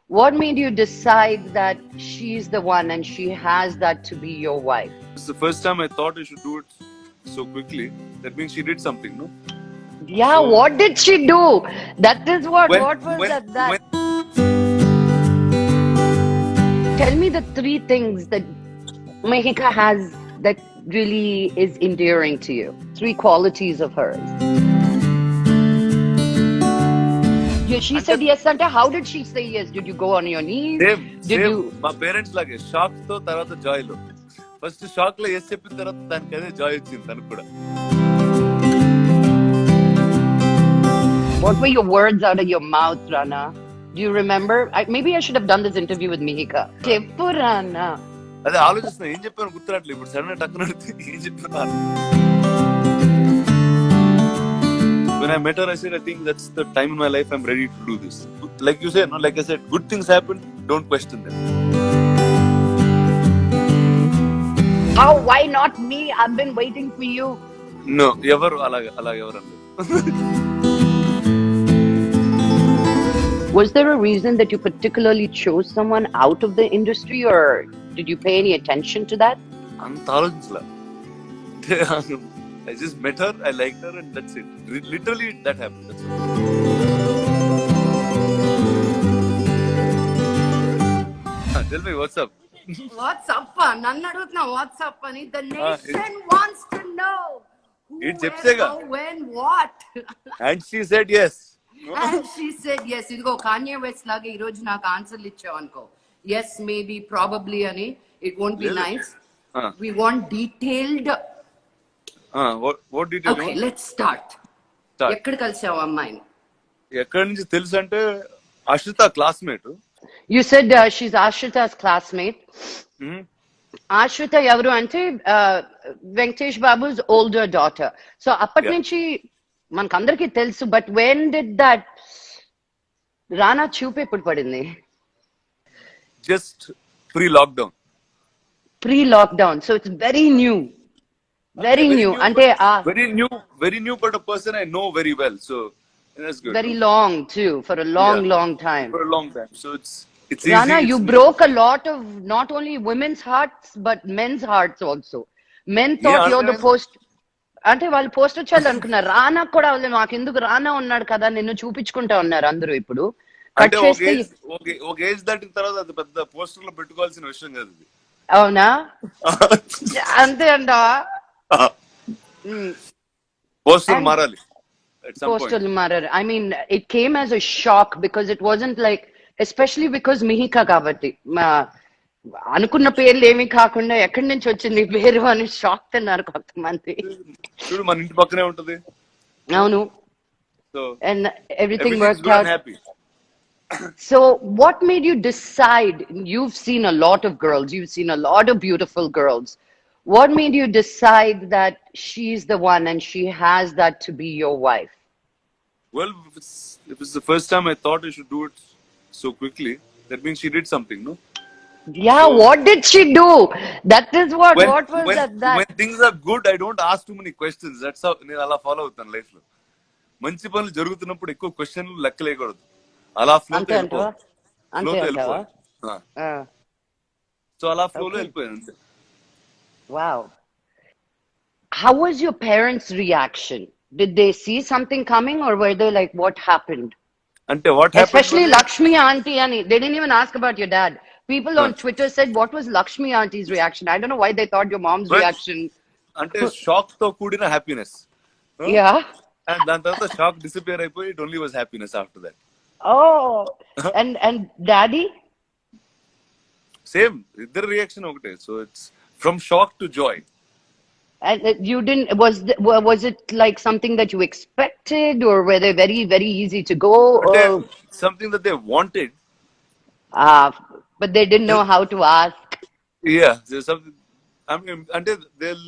What made you decide that she's the one and she has that to be your wife? It's the first time I thought I should do it so quickly. That means she did something, no? Yeah, So, what did she do? That is what. when What was when that? when Tell me the three things that Miheeka has that really is endearing to you. Three qualities of hers. Yeah, she అంటే said yes. Santa, how did she say yes? Did you go on your knees? Did same you? మా parents లాగే shock తో తర్వాత Joy లో first shock లో yes చెప్పిన తర్వాత దానికి అదే జాయ్ వచ్చింది తనకు కూడా. What were your words out of your mouth, Rana? Do you remember? Maybe I should have done this interview with Miheeka. Cheppu, Rana. అదే ఆలోచిస్తున్నా ఏం చెప్పాను గుర్తురాట్లేదు ఇప్పుడు సడన్ టక్కున ఏం చెప్పాను. When I met her, I said, I think that's the time in my life I'm ready to do this. Like you said, no, like I said, good things happen, don't question them. How? Why not me? I've been waiting for you. No, ఎవరు అలా ఎవరు అనలేదు. Was there a reason that you particularly chose someone out of the industry, or did you pay any attention to that? అంత ఆలోచించలా. I just met her, I liked her, and that's it. Literally, that happened. That's it. Tell me, what's up? What's up? What's up? The nation wants to know who, It's where, Jepsega. how, when, what. And she said yes. And she said yes. Idigo Kanye West lage ee roju naaku answer ichavu anko. Yes, maybe, probably ani. It won't be Really? nice. Ah. We want detailed. What detail? Okay, let's start. ఎక్కడ కలిసావు అమ్మాయిని? ఎక్కడి నుంచి తెలుసు అంటే Ashritha classmate. You said she's Ashrita's classmate. Ashrita ఎవరు అంటే Venkatesh బాబు's older daughter. So అప్పటి నుంచి మనకందరికీ తెలుసు. But when did that రానా చూపు ఎప్పుడు పడింది? Just pre-lockdown. Pre-lockdown. So it's very new. Very new. Ante very new, but a person I know very well. So that's good. Very long too, for a long time. For a long time. So it's Rana, easy. you broke a lot of not only women's hearts but men's hearts also. Men thought you're the post. అంటే వాళ్ళు poster చాలు అనుకున్నారు. రానా కూడా వాళ్ళు మాకెందుకు రానా ఉన్నాడు కదా నిన్ను చూపించుకుంటా ఉన్నారు అందరూ. ఇప్పుడు కట్ చేస్తే ఒక ఏజ్ దాటిన తర్వాత అది పెద్ద పోస్టర్ లో పెట్టుకోవాల్సిన విషయం కాదు ఇది. అవునా? అంతే అంట. పోస్టర్ మారాలి. Postal matter. I mean, it came as a shock because it wasn't like, especially because Miheeka kabatti. అనుకున్న పేర్లు ఏమీ కాకుండా ఎక్కడి నుంచి వచ్చింది పేరు అని షాక్ తిన్నారు కొంతమంది. చూడు మన ఇంటి పక్కనే ఉంటది. అవును. So and everything worked out. Happy. So what made you decide? You've seen a lot of girls. You've seen a lot of beautiful girls. What made you decide that she's the one and she has that to be your wife? Well, if it's the first time I thought I should do it so quickly, that means she did something, no? Yeah, so, what did she do? That is what was that? When things are good, I don't ask too many questions. That's how నేను అలా follow అవుతాను life లో. మంచి పనులు జరుగుతున్నప్పుడు ఎక్కువ క్వశ్చన్లు లెక్కలేయకూడదు. అలా ఫ్లో తో వెళ్ళిపోవాలి. సో అలా ఫ్లో లో వెళ్ళిపోయాను అంతే. Wow. How was your parents' reaction? Did they see something coming or were they like, what happened? Ante what happened? Especially Lakshmi auntie ani. They didn't even ask about your dad. People on Twitter said, what was Lakshmi auntie's reaction? I don't know why they thought your mom's reaction. Ante shock తో కూడిన happiness. Yeah. And దాని తర్వాత shock disappear అయిపోయి it only was happiness after that. Oh. And daddy? Same. Iddar reaction ఒకటే. So it's from shock to joy. And you didn't, was it like something that you expected or were they very, very easy to go? Or something that they wanted. But they didn't know how to ask. Yeah, there's something. I mean, until they'll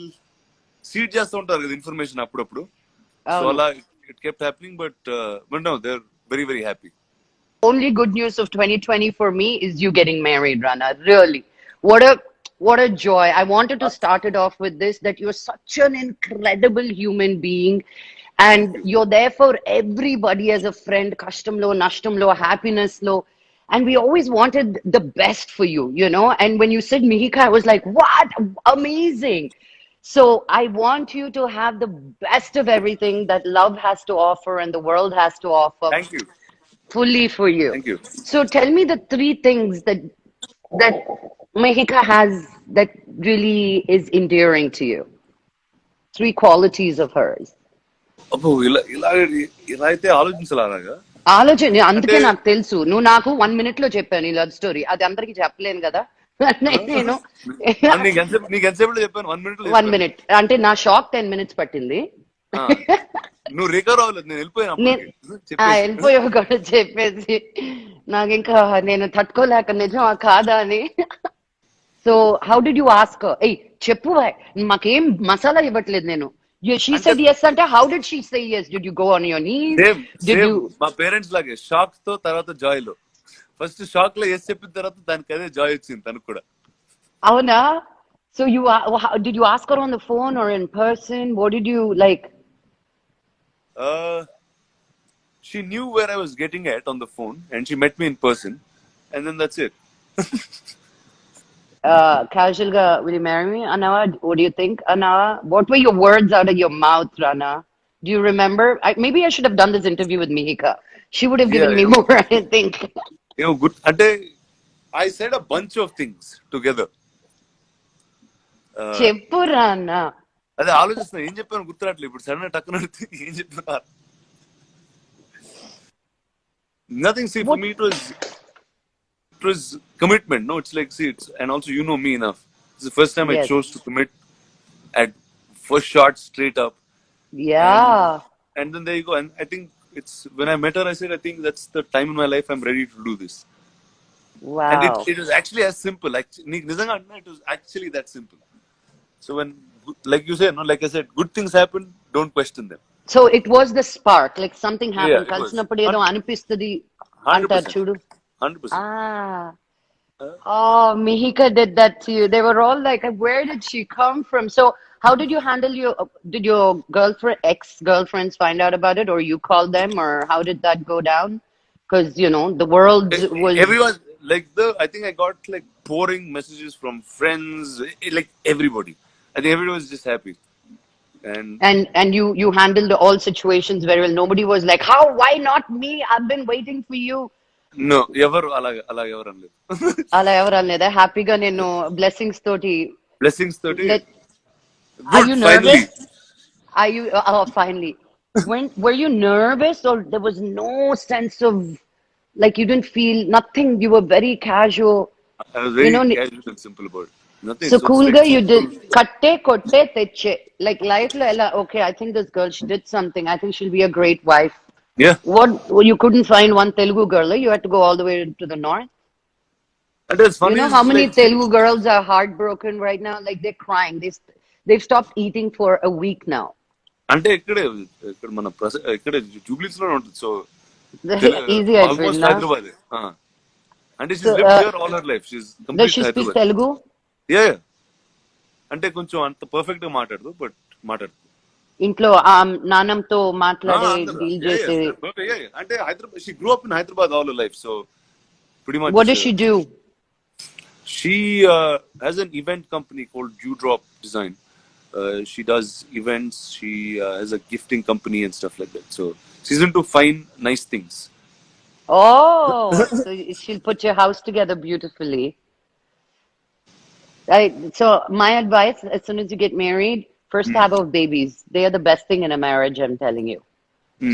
seed just don't have information appudu. So it kept happening, but no, they're very, very happy. Only good news of 2020 for me is you getting married, Rana. Really. What a joy. I wanted to start it off with this, that you're such an incredible human being and you're there for everybody as a friend, kashtamlo, nashtamlo, happiness lo. And we always wanted the best for you, you know. And when you said Miheeka, I was like, what? Amazing. So I want you to have the best of everything that love has to offer and the world has to offer Thank you. fully for you. Thank you. So tell me the three things that Miheeka has that really is endearing to you. Three qualities of hers. అబ్బో ఇలా అయితే ఆలోచించాలగా. ఆలోచన అంటే అందుకే నాకు తెలుసు నువ్వు నాకు 1 minute లో చెప్పాను ఈ లవ్ స్టోరీ, అది అందరికి చెప్పలేను కదా. నేను నీకు ఎంతసేపు చెప్పాను? 1 minute లో 1 minute అంటే నా షాక్ 10 minutes పట్టింది. నువ్వు రికవర్ అవ్వలేదు, నేను వెళ్ళిపోయావు కూడా చెప్పేసి నాకు ఇంకా నేను తట్టుకోలేక నిజం కాదా అని. So how did you ask? ఏయ్ చెప్పు, మాకేం మసాలా ఇవ్వట్లేదు నేను. She said yes అంటే how did she say yes? Did you go on your knees? Did you? మా పేరెంట్స్ లాగే షాక్ తో తర్వాత జాయ్ లో. ఫస్ట్ షాక్ లో yes చెప్పిన తర్వాత దానికి అదే జాయ్ వచ్చింది తనకు కూడా. అవునా? So you did you ask her on the phone or in person? What did you like? She knew where I was getting at on the phone and she met me in person and then that's it. Casual ga, will you marry me, Anna? What do you think, Anna? What were your words out of your mouth, Rana? Do you remember? Maybe I should have done this interview with Miheeka. She would have given me more, I think. Good. I said a bunch of things together. Cheppu Rana. అదే ఆలోచిస్తున్నా ఏం చెప్పాను గుర్తురాట్లేదు ఇప్పుడు. Sudden టక్కున ఏం చెప్పినా nothing. See, for me it was commitment. No, it's like, see, and also you know me enough. It's the first time I chose to commit at first shot straight up. Yeah. And then there you go. And I think it's when I met her, I said, I think that's the time in my life I'm ready to do this. Wow. And it was actually as simple. It was actually that simple. So when, like you said, no, like I said, good things happen, don't question them. So it was the spark, like something happened. Yeah, Kalsinapudu edo anipistadi 100%. antaru chudu. 100%. Oh, Miheeka did that to you. They were all like, where did she come from? So how did you handle did your ex-girlfriends find out about it, or you called them, or how did that go down? Because, you know, the world was... Everyone, I think I got like pouring messages from friends, like everybody. I think everybody was just happy. And you handled all situations very well. Nobody was like, how, why not me? I've been waiting for you. No, ఎవరు ఎవరు అనలేదు. అలా ఎవరు అనలేదా? హ్యాపీగా నేను blessings తోటి Are you nervous? Finally. Were you nervous, or there was no sense of, like, you didn't feel nothing? You were very casual. I was very casual and simple about it. Nothing. So cool guy, you did katte kotte teche. Like life lo ella, okay, I think this girl, she did something. I think she'll be a great wife. Yeah. What, you couldn't find one Telugu girl, you had to go all the way to the north? And it's funny. You know how many Telugu girls are heartbroken right now? Like they're crying. They've stopped eating for a week now. అంటే ఇక్కడ మన జూబ్లీస్ లో ఉంటుంది. So easy almost Hyderabad. అంటే she's lived here all her life. She's completely Does she speak Telugu? Yeah. అంటే కొంచెం అంత perfect గా మాట్లాడదు, బట్ మాట్లాడదు. ఇంట్లో నాన్నంతో మాట్లాడే డీల్ చేసే. అంటే Hyderabad, she grew up in Hyderabad all her life, so pretty much. What does she do? She has an event company called Dewdrop Design. She does events. She has a gifting company and stuff like that. So she's into fine, nice things. Oh, so she'll put your house together beautifully. Right. So my advice: as soon as you get married, first have of babies. They are the best thing in a marriage. I'm telling you.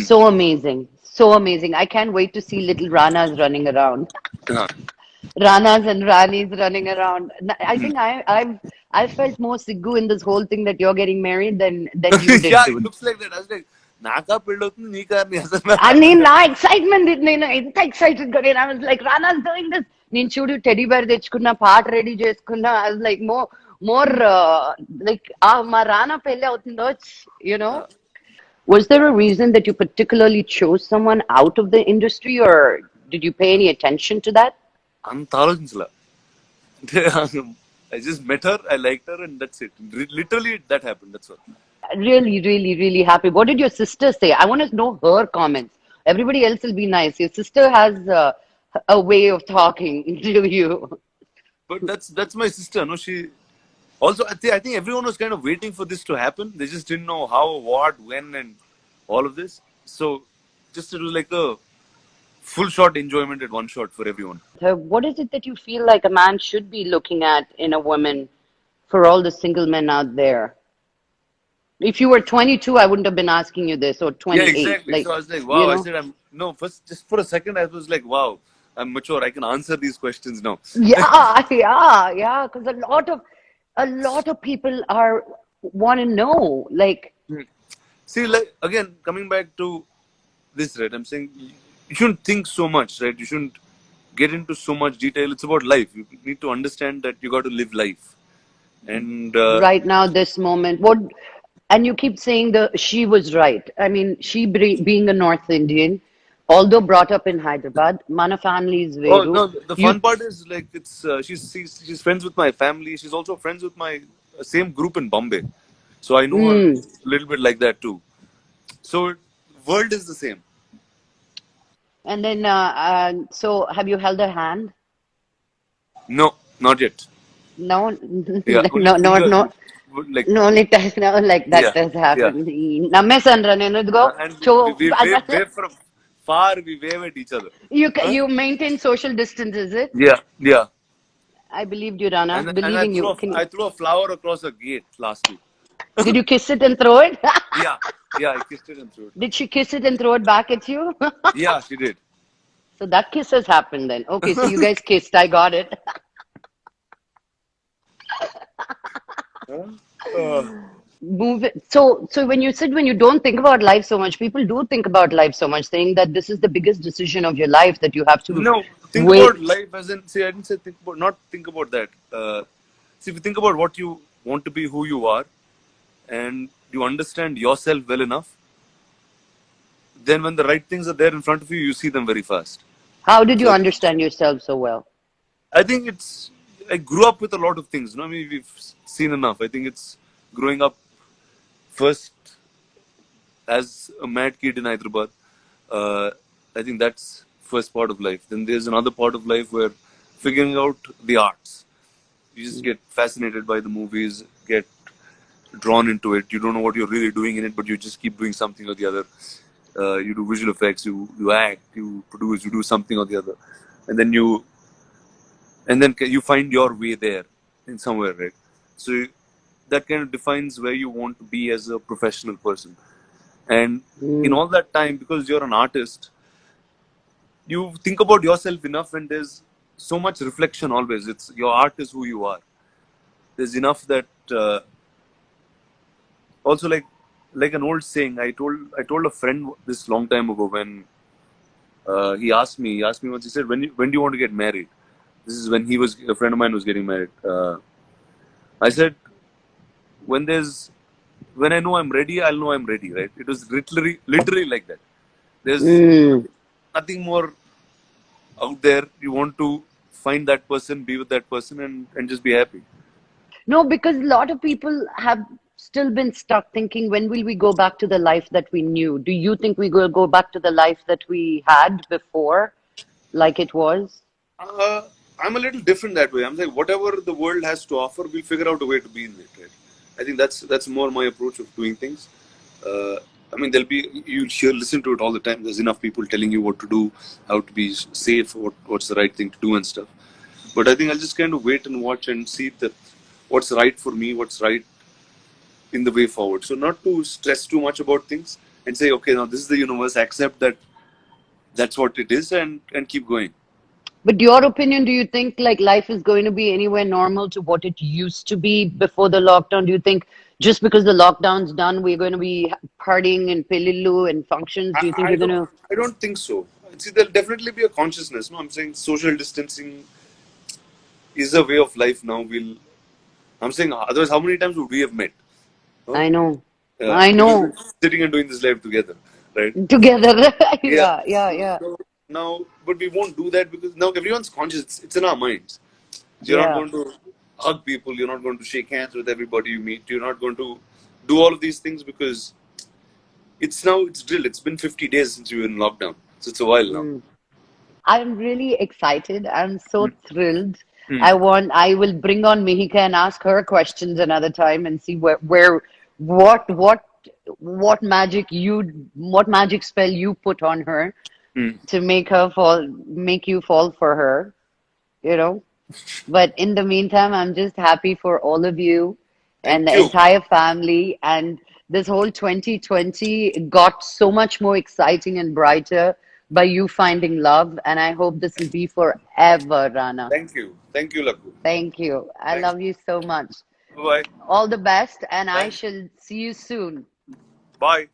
So amazing, so amazing. I can't wait to see little Ranas running around. Ranas and Ranis running around. I think I felt more siggu in this whole thing that you're getting married than you did. Yeah, it looks like that. I was like, నాకా పెళ్ళి అవుతుంది, నీకా అని నా excitement, నేను ఎంత excited గా నేను. I was like, Rana's doing this. నేను చూడు టెడీ బేర్ తెచ్చుకున్నా, పాట రెడీ చేసుకున్నా. I was like more like మా రానా పెళ్ళి అవుతుందో, you know. Was there a reason that you particularly chose someone out of the industry, or did you pay any attention to that? అంత ఆలోచించలా. I just met her, I liked her, and that's it. Literally that happened, that's all. Really, really, really happy. What did your sister say? I want to know her comments. Everybody else will be nice. Your sister a way of talking to you. But that's my sister. No, she also. I think everyone was kind of waiting for this to happen. They just didn't know how, what, when, and all of this. So just it was like a full shot enjoyment at one shot for everyone. What is it that you feel like a man should be looking at in a woman for all the single men out there? If you were 22, I wouldn't have been asking you this, or Yeah, 28. exactly. Like, So I was like, you wow. I know, said, I'm no. First, just for a second, I was like, wow. I'm mature. I can answer these questions now. yeah, yeah. Because a lot of people are want to know. Like, See, like again, coming back to this, right? I'm saying you shouldn't think so much, right? You shouldn't get into so much detail. It's about life. You need to understand that you got to live life. And right now, this moment, what? And you keep saying she was right. I mean, being a North Indian, although brought up in Hyderabad, mana family is oh Veru. no, the You fun part is like it's she's friends with my family. She's also friends with my same group in Bombay, so I know her mm. a little bit like that too. So world is the same. And then, so have you held her hand? No, not yet. No, Yeah, only no, no, finger, no. like No, only touch now, like that yeah, does yeah. happen. Namme నేను ఇదిగో And చో we wave from far. We wave at each other. Huh? you maintain social distance, is it? Yeah, yeah. I believed you, Rana. And Believing you. I threw a flower across a gate last week. Did you kiss it and throw it? Yeah, yeah. I kissed it and threw it. Did she kiss it and throw it back at you? Yeah, she did. So that kiss has happened then. Okay, so you guys kissed. I got it. Huh? Uh, Move it. So when you don't think about life so much, people do think about life so much, saying that this is the biggest decision of your life that you have to no, think wait. about life as in. See, I didn't say think about. Not think about that. See, if you think about what you want to be, who you are, and you understand yourself well enough, then when the right things are there in front of you, you see them very fast. How did you So understand yourself so well? I think it's. I grew up with a lot of things. No, I mean we've seen enough. I think it's growing up first as a mad kid in Hyderabad. Uh, I think that's first part of life. Then there's another part of life where figuring out the arts. You just get fascinated by the movies, get drawn into it. You don't know what you're really doing in it, but you just keep doing something or the other. You do visual effects, you act, you produce, you do something or the other, and then you find your way there in somewhere, right? So that kind of defines where you want to be as a professional person. And in Mm. all that time, because you're an artist, you think about yourself enough, and there's so much reflection always. It's your art is who you are. There's enough that also like an old saying. I told a friend this long time ago when he asked me once. He said, when do you want to get married? This is when a friend of mine was getting married. I said, when I know I'm ready, I'll know I'm ready. Right? It was literally like that. There's Mm. nothing more out there. You want to find that person, be with that person, and just be happy. No, because a lot of people have still been stuck thinking, when will we go back to the life that we knew? Do you think we will go back to the life that we had before, like it was? Uh, I'm a little different that way. I'm like, whatever the world has to offer, we'll figure out a way to be in it. Right? I think that's more my approach of doing things. I mean, listen to it all the time. There's enough people telling you what to do, how to be safe, what's the right thing to do and stuff. But I think I'll just kind of wait and watch and see that what's right for me, what's right in the way forward. So not to stress too much about things and say, okay, now this is the universe. Accept that that's what it is, and keep going. But your opinion, do you think like life is going to be anywhere normal to what it used to be before the lockdown? Do you think just because the lockdown's done, we're going to be partying and pillilu and functions? Do you think I we're going don't to? I don't think so. See, there'll definitely be a consciousness. No, I'm saying social distancing is a way of life now. I'm saying otherwise, how many times would we have met? Huh? I know. I Because we're know. sitting and doing this live together, right? Together. Yeah. Yeah, yeah, yeah. So now, but we won't do that because now everyone's conscious. It's in our minds. You're not Yeah. going to hug people. You're not going to shake hands with everybody you meet. You're not going to do all of these things because it's drilled. It's been 50 days since you were in lockdown. So it's a while now. Mm. I'm really excited. I'm so Mm. thrilled. Mm. I will bring on Miheeka and ask her questions another time and see what, what, what magic spell you put on her Mm. to make you fall for her, you know. But in the meantime, I'm just happy for all of you and Thank the you. entire family. And this whole 2020 got so much more exciting and brighter by you finding love. And I hope this will be forever, Rana. Thank you. Thank you, Laku. Thank you. I Thanks. love you so much. Bye. All the best, and I Thanks. shall see you soon. Bye.